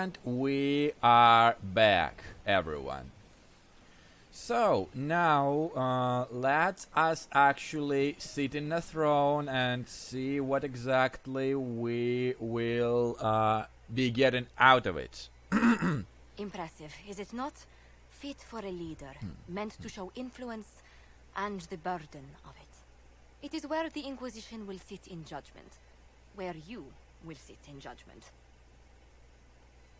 And we are back, everyone. So now let us actually sit in a throne and see what exactly we will be getting out of it. Impressive, is it not? Fit for a leader, meant to show influence and the burden of it. It is where the Inquisition will sit in judgment, where you will sit in judgment.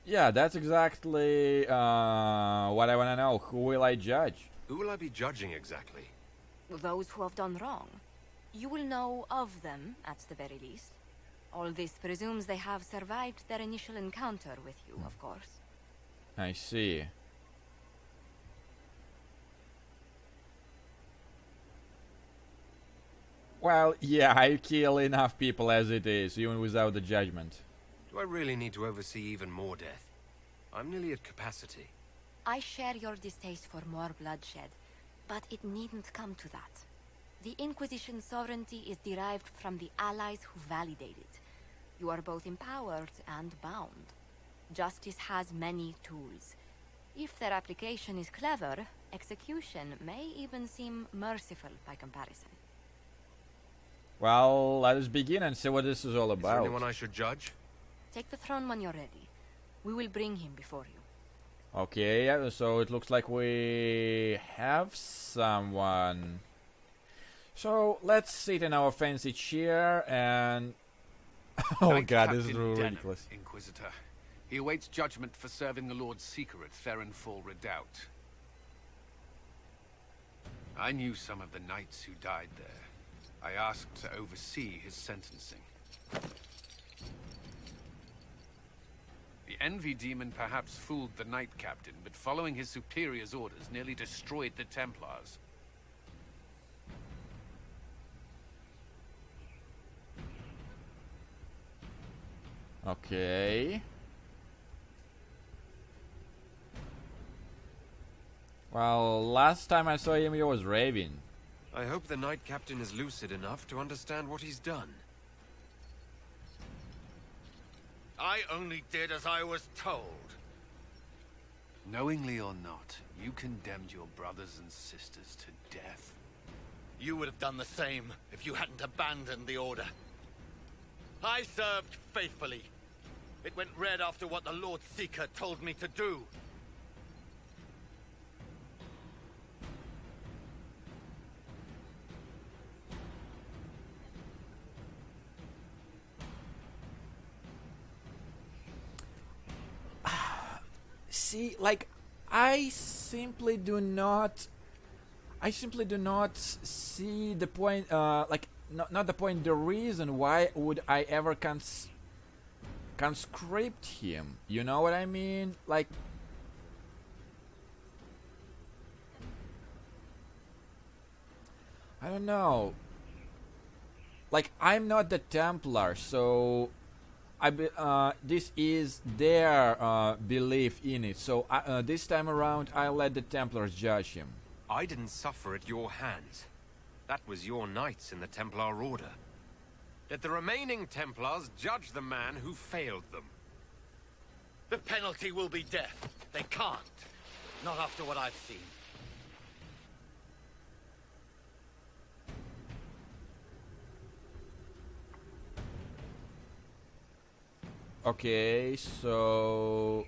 Yeah, that's exactly what I want to know. Who will I judge? Who will I be judging exactly? Those who have done wrong. You will know of them, at the very least. All this presumes they have survived their initial encounter with you, of course. I see. Well, yeah, I kill enough people as it is, even without the judgment. Do I really need to oversee even more death? I'm nearly at capacity. I share your distaste for more bloodshed, but it needn't come to that. The Inquisition's sovereignty is derived from the allies who validate it. You are both empowered and bound. Justice has many tools. If their application is clever, execution may even seem merciful by comparison. Well, let us begin and see what this is all Is there about. anyone I should judge? Take the throne when you're ready. We will bring him before you. Okay, so it looks like we have someone. So let's sit in our fancy chair and... oh Knight god, this is Captain Denham, ridiculous. Inquisitor. He awaits judgment for serving the Lord Seeker at Therenfall Redoubt. I knew some of the knights who died there. I asked to oversee his sentencing. The Envy Demon perhaps fooled the Knight Captain, but following his superior's orders nearly destroyed the Templars. Okay. Well, last time I saw him he was raving. I hope the Knight Captain is lucid enough to understand what he's done. I only did as I was told. Knowingly or not, you condemned your brothers and sisters to death. You would have done the same if you hadn't abandoned the Order. I served faithfully. It went red after what the Lord Seeker told me to do. See, like, I simply do not see the point, like, not the point, the reason why would I ever conscript him, you know what I mean? Like, I don't know, like, I'm not the Templar, so this is their belief in it, so this time around I'll let the Templars judge him. I didn't suffer at your hands. That was your knights in the Templar Order. Let the remaining Templars judge the man who failed them. The penalty will be death. They can't. Not after what I've seen. Okay, so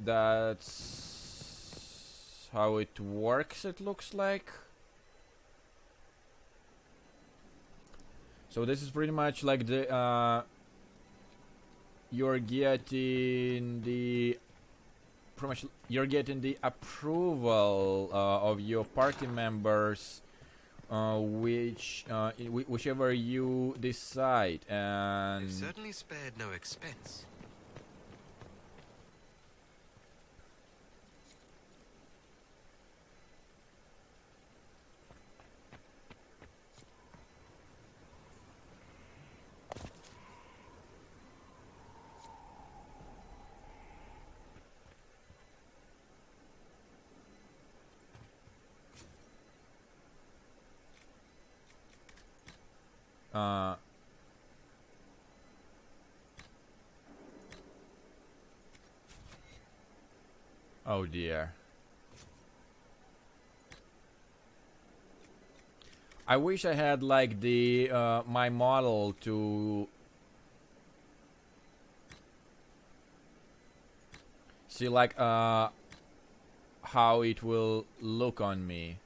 that's how it works, it looks like. So this is pretty much like the you're getting the approval of your party members, whichever you decide, and They've certainly spared no expense. Oh dear. I wish I had like the my model to see like how it will look on me.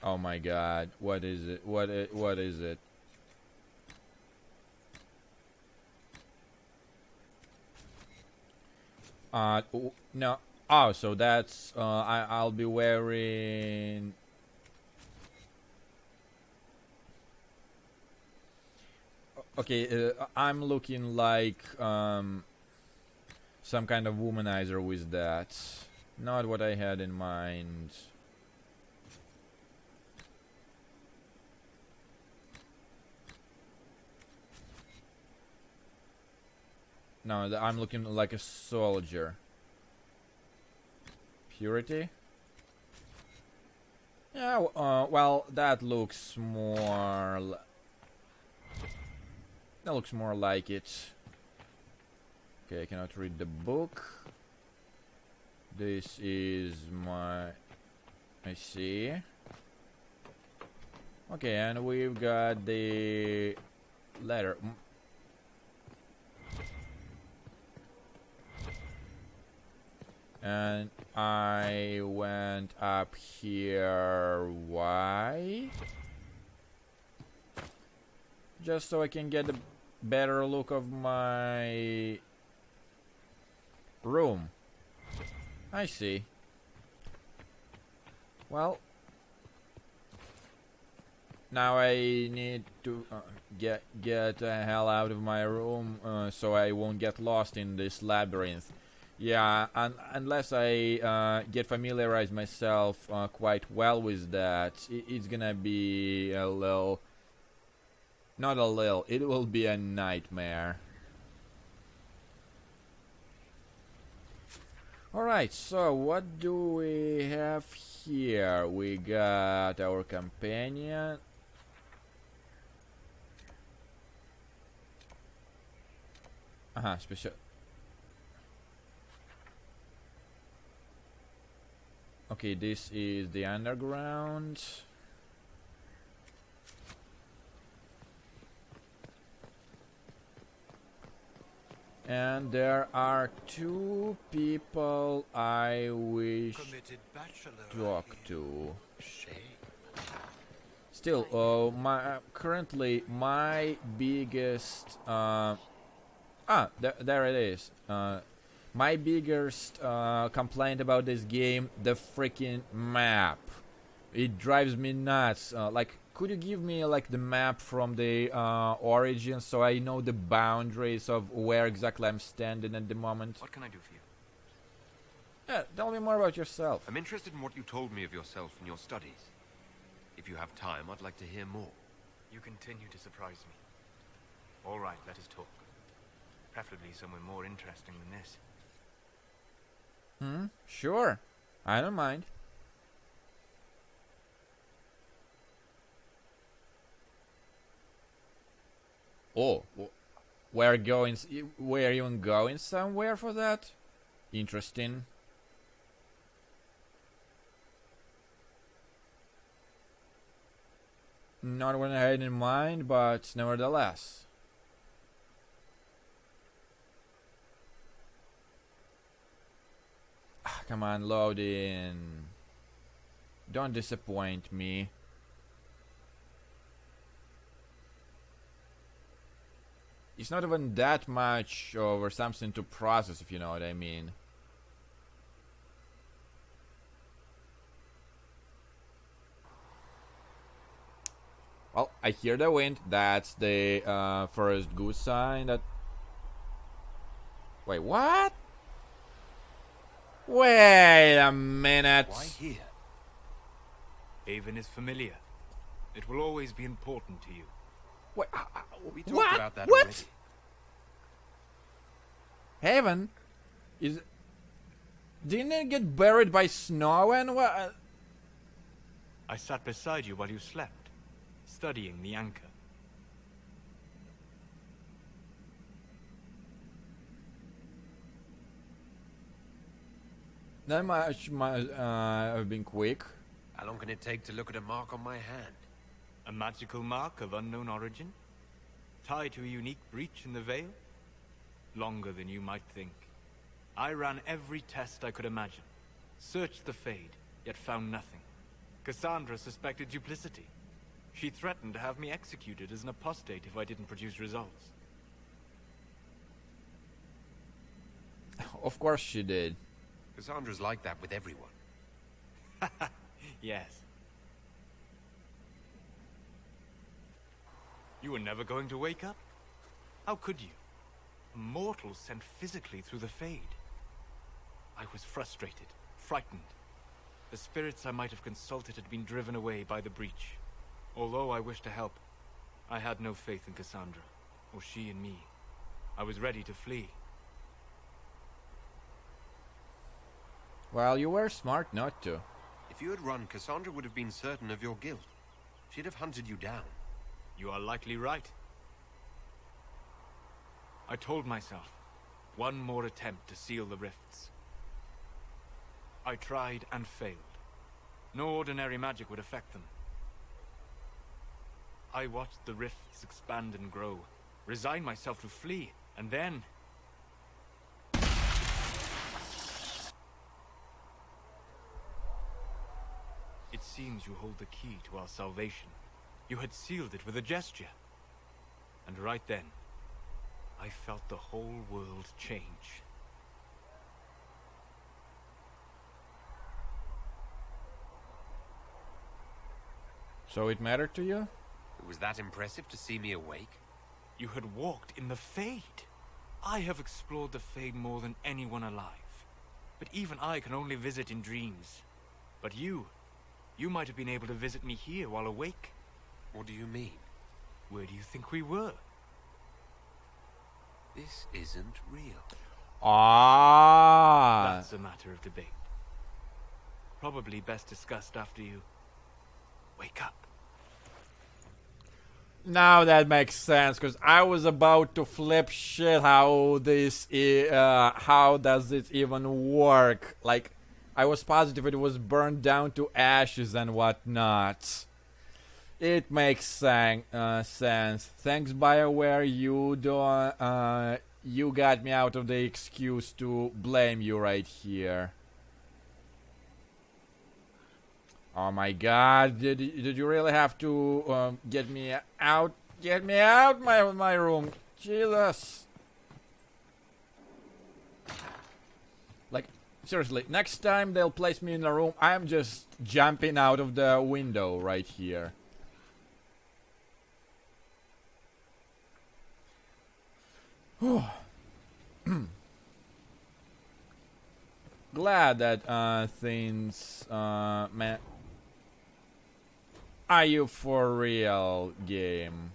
Oh my god, what is it? What is it? No. Oh, so that's I'll be wearing. Okay, I'm looking like some kind of womanizer with that. Not what I had in mind. No, I'm looking like a soldier. Purity? Yeah, well, that looks more... That looks more like it. Okay, I cannot read the book. This is my... I see. Okay, and we've got the letter. And I went up here. Why? Just so I can get a better look of my room. I see. Well, now I need to get the hell out of my room so I won't get lost in this labyrinth. Yeah, unless I get familiarized myself quite well with that, it's gonna be a little... Not a little, it will be a nightmare. Alright, so what do we have here? We got our companion. Special... Okay, this is the underground. And there are two people I wish to talk to. Still, currently my biggest there it is. My biggest complaint about this game, the freaking map. It drives me nuts. Like, could you give me like the map from the origin so I know the boundaries of where exactly I'm standing at the moment? What can I do for you? Yeah, tell me more about yourself. I'm interested in what you told me of yourself and your studies. If you have time, I'd like to hear more. You continue to surprise me. All right, let us talk. Preferably somewhere more interesting than this. Sure. I don't mind. Oh, we're even going somewhere for that? Interesting. Not what I had in mind, but nevertheless. Come on, load in. Don't disappoint me. It's not even that much over something to process, if you know what I mean. Well, I hear the wind. That's the first good sign that... Wait, what? Wait a minute. Why here? Haven is familiar. It will always be important to you. Wait, We talked what? about that What? already. Haven is... Didn't it get buried by snow and what? I sat beside you while you slept, studying the anchor. That much might have been quick. How long can it take to look at a mark on my hand? A magical mark of unknown origin? Tied to a unique breach in the veil? Longer than you might think. I ran every test I could imagine. Searched the Fade, yet found nothing. Cassandra suspected duplicity. She threatened to have me executed as an apostate if I didn't produce results. Of course she did. Cassandra's like that with everyone. Yes. You were never going to wake up? How could you? A mortal sent physically through the Fade. I was frustrated, frightened. The spirits I might have consulted had been driven away by the breach. Although I wished to help, I had no faith in Cassandra, or she in me. I was ready to flee. Well, you were smart not to. If you had run, Cassandra would have been certain of your guilt. She'd have hunted you down. You are likely right. I told myself, one more attempt to seal the rifts. I tried and failed. No ordinary magic would affect them. I watched the rifts expand and grow, resigned myself to flee, and then... It seems you hold the key to our salvation. You had sealed it with a gesture. And right then, I felt the whole world change. So it mattered to you? It was that impressive to see me awake? You had walked in the Fade. I have explored the Fade more than anyone alive. But even I can only visit in dreams. But you might have been able to visit me here while awake. What do you mean? Where do you think we were? This isn't real. Ah. That's a matter of debate. Probably best discussed after you wake up. Now that makes sense, because I was about to flip shit. How does this even work? Like, I was positive it was burned down to ashes and whatnot. It makes sense. Thanks, BioWare. You got me out of the excuse to blame you right here. Oh my God! Did you really have to get me out? Get me out my room! Jesus! Like, seriously, next time they'll place me in a room, I'm just jumping out of the window right here. Glad that things man. Are you for real, game?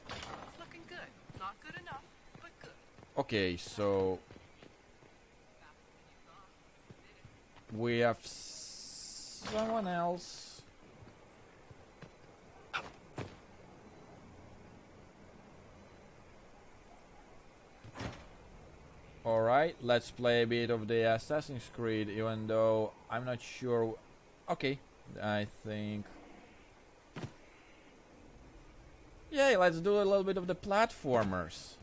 It's looking good. Not good enough, but good. Okay, so we have someone else. Alright, let's play a bit of the Assassin's Creed, even though I'm not sure. Okay, I think. Yay, let's do a little bit of the platformers.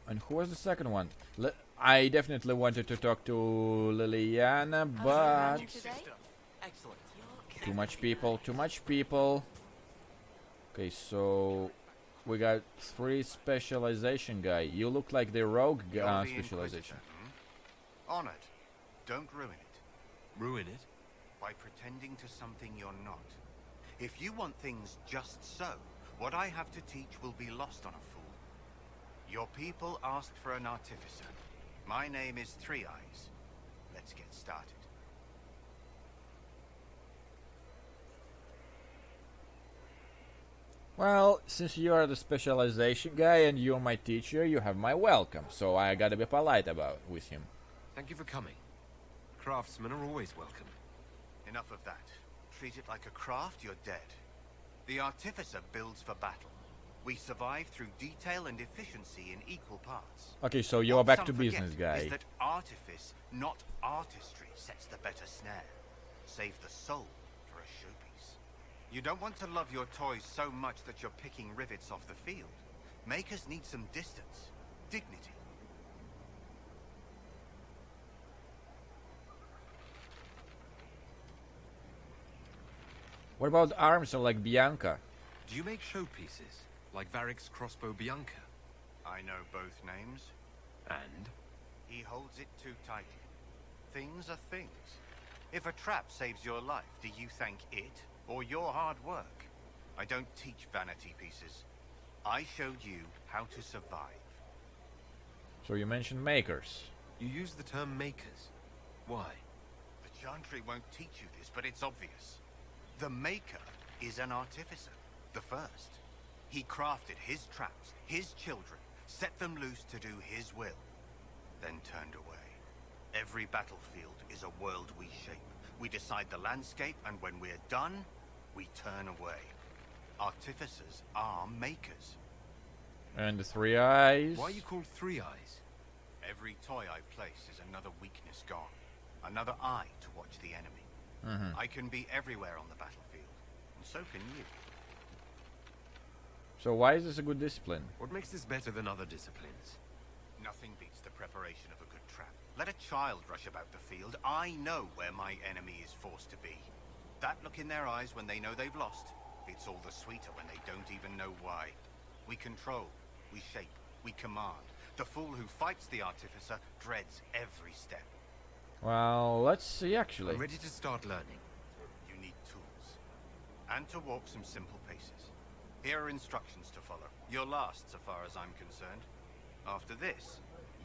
And who was the second one? I definitely wanted to talk to Liliana, but too much people, too much people. Okay, so we got 3 specialization guy. You look like the rogue specialization. On it. Don't ruin it. Ruin it? By pretending to something you're not. If you want things just so, what I have to teach will be lost on a fool. Your people asked for an artificer. My name is Three Eyes. Let's get started. Well, since you are the specialization guy and you're my teacher, you have my welcome, so I gotta be polite about with him. Thank you for coming. Craftsmen are always welcome. Enough of that. Treat it like a craft, you're dead. The Artificer builds for battle. We survive through detail and efficiency in equal parts. Okay, so you're What back some to forget business, guy. is that artifice, not artistry, sets the better snare. Save the soul for a showpiece. You don't want to love your toys so much that you're picking rivets off the field. Makers need some distance, dignity. What about arms like Bianca? Do you make showpieces, like Varric's crossbow Bianca? I know both names. And? He holds it too tightly. Things are things. If a trap saves your life, do you thank it or your hard work? I don't teach vanity pieces. I show you how to survive. So you mentioned makers. You use the term makers. Why? The Chantry won't teach you this, but it's obvious. The Maker is an artificer, the first. He crafted his traps, his children, set them loose to do his will, then turned away. Every battlefield is a world we shape. We decide the landscape, and when we're done, we turn away. Artificers are makers. And the three eyes. Why are you called Three Eyes? Every toy I place is another weakness gone. Another eye to watch the enemy. I can be everywhere on the battlefield, and so can you. So why is this a good discipline? What makes this better than other disciplines? Nothing beats the preparation of a good trap. Let a child rush about the field. I know where my enemy is forced to be. That look in their eyes when they know they've lost, it's all the sweeter when they don't even know why. We control, we shape, we command. The fool who fights the Artificer dreads every step. Well, let's see actually. I'm ready to start learning. You need tools. And to walk some simple paces. Here are instructions to follow. Your last, so far as I'm concerned. After this,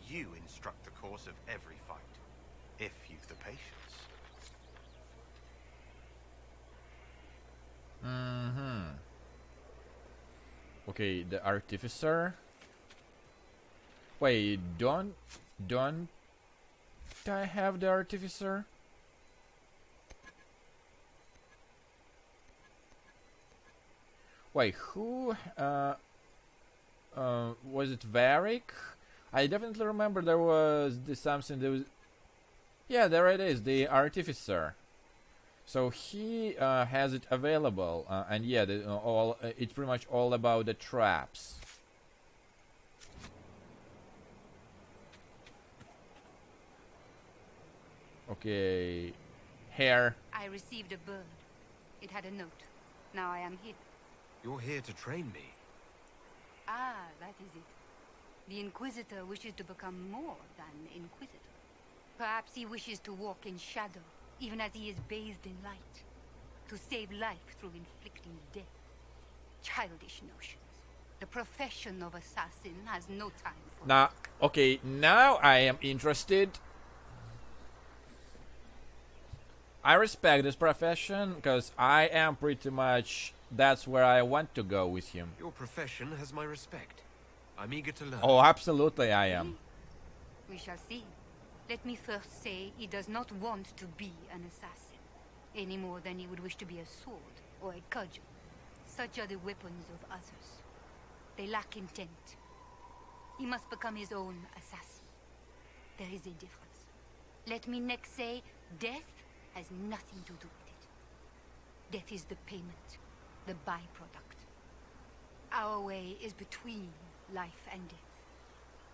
you instruct the course of every fight. If you've the patience. Okay, the Artificer. Wait, don't I have the Artificer? Wait, who was it Varric? I definitely remember there was the something that was. Yeah, there it is, the Artificer. So he has it available, and yeah, it's pretty much all about the traps. Okay, hair. I received a bird. It had a note. Now I am here. You're here to train me. Ah, that is it. The Inquisitor wishes to become more than Inquisitor. Perhaps he wishes to walk in shadow, even as he is bathed in light. To save life through inflicting death. Childish notions. The profession of assassin has no time for Now, okay, now I am interested. I respect this profession because I am pretty much that's where I want to go with him. Your profession has my respect. I'm eager to learn. Oh, absolutely I am. We shall see. Let me first say he does not want to be an assassin, any more than he would wish to be a sword or a cudgel. Such are the weapons of others. They lack intent. He must become his own assassin. There is a difference. Let me next say, death has nothing to do with it. Death is the payment, the byproduct. Our way is between life and death.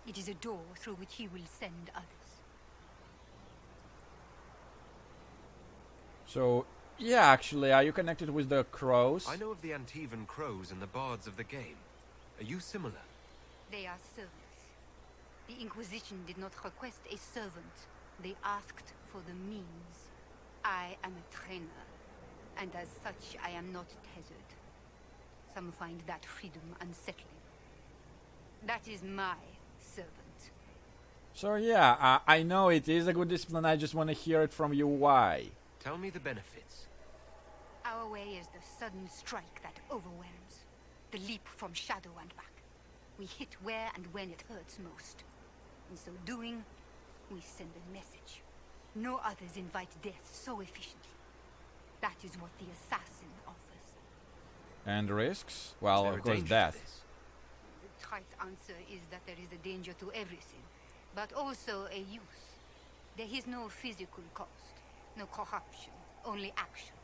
It is a door through which he will send others. So, yeah, actually, are you connected with the crows? I know of the Antivan crows and the bards of the game. Are you similar? They are servants. The Inquisition did not request a servant. They asked for the means. I am a trainer, and as such I am not tethered. Some find that freedom unsettling. That is my servant. So yeah, I know it is a good discipline, I just want to hear it from you why. Tell me the benefits. Our way is the sudden strike that overwhelms. the leap from shadow and back. We hit where and when it hurts most. In so doing, we send a message. No others invite death so efficiently. That is what the assassin offers. And risks? Well, Is there of a course, danger to death. this? The trite answer is that there is a danger to everything, but also a use. There is no physical cost, no corruption, only action.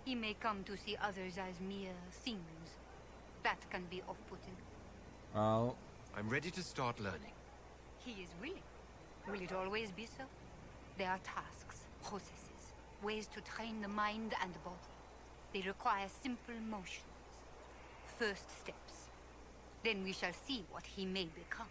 He may come to see others as mere things. That can be off-putting. Well, I'm ready to start learning. He is willing. Will it always be so? There are tasks, processes, ways to train the mind and body. They require simple motions. First steps. Then we shall see what he may become.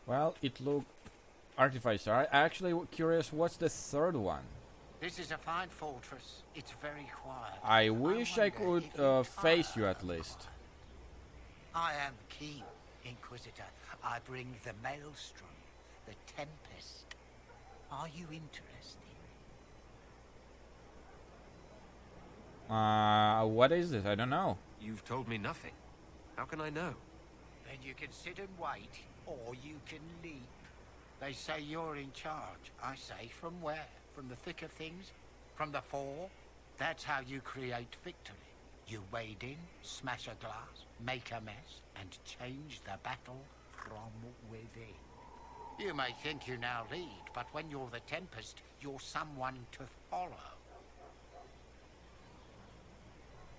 well, it looked artificer. I actually curious. What's the third one? This is a fine fortress. It's very quiet. I wish I wonder could if you'd face you tire at of least. I am Keen, Inquisitor. I bring the Maelstrom, the Tempest. Are you interested? What is it? I don't know. You've told me nothing. How can I know? Then you can sit and wait, or you can leap. They say you're in charge. I say, from where? From the thick of things? From the fore? That's how you create victory. You wade in, smash a glass, make a mess, and change the battle from within. You may think you now lead, but when you're the Tempest, you're someone to follow.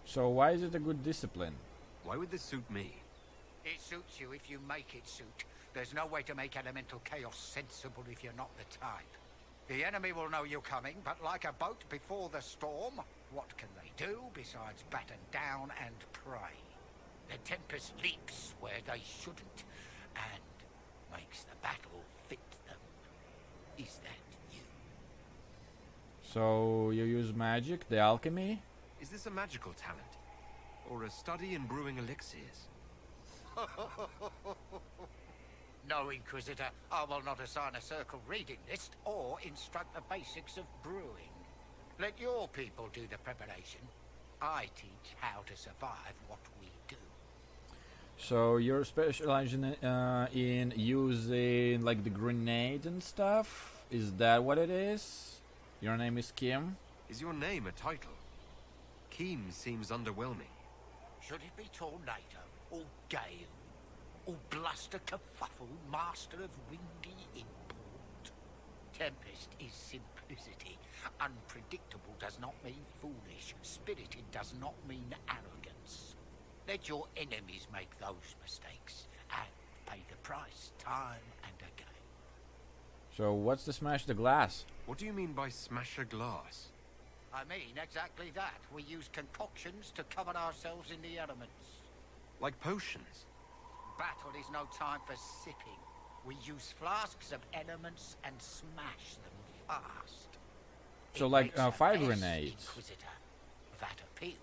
So why is it a good discipline? Why would this suit me? It suits you if you make it suit. There's no way to make elemental chaos sensible if you're not the type. The enemy will know you're coming, but like a boat before the storm, what can they do besides batten down and pray? The Tempest leaps where they shouldn't, and makes the battle fit them. Is that you? So you use magic, the alchemy? Is this a magical talent? Or a study in brewing elixirs? No, Inquisitor, I will not assign a circle reading list or instruct the basics of brewing. Let your people do the preparation. I teach how to survive what we do. So you're specializing in using like the grenade and stuff? Is that what it is? Your name is Kim? Is your name a title? Keem seems underwhelming. Should it be Tornado, or Gale, or Bluster Kerfuffle, Master of Windy Import? Tempest is simplicity. Unpredictable does not mean foolish. Spirited does not mean arrogance. Let your enemies make those mistakes, and pay the price time and again. So what's the smash the glass? What do you mean by smash a glass? I mean exactly that. We use concoctions to cover ourselves in the elements. Like potions? Battle is no time for sipping. We use flasks of elements and smash them fast. So It like makes the fire best grenades. Inquisitor. That appeals,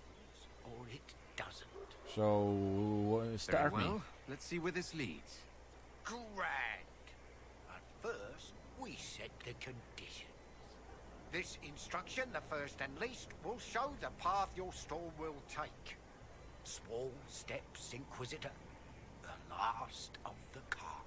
or it doesn't. So start Very well. me. Let's see where this leads. Grand. But first, we set the conditions. This instruction, the first and least, will show the path your storm will take. Small steps, Inquisitor. The last of the car.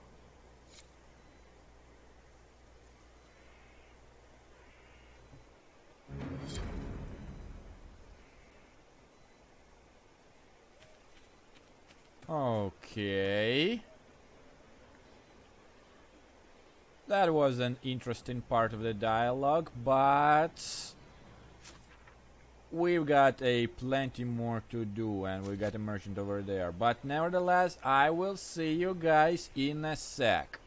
Okay. That was an interesting part of the dialogue, but we've got a plenty more to do, and we got a merchant over there. But nevertheless, I will see you guys in a sec.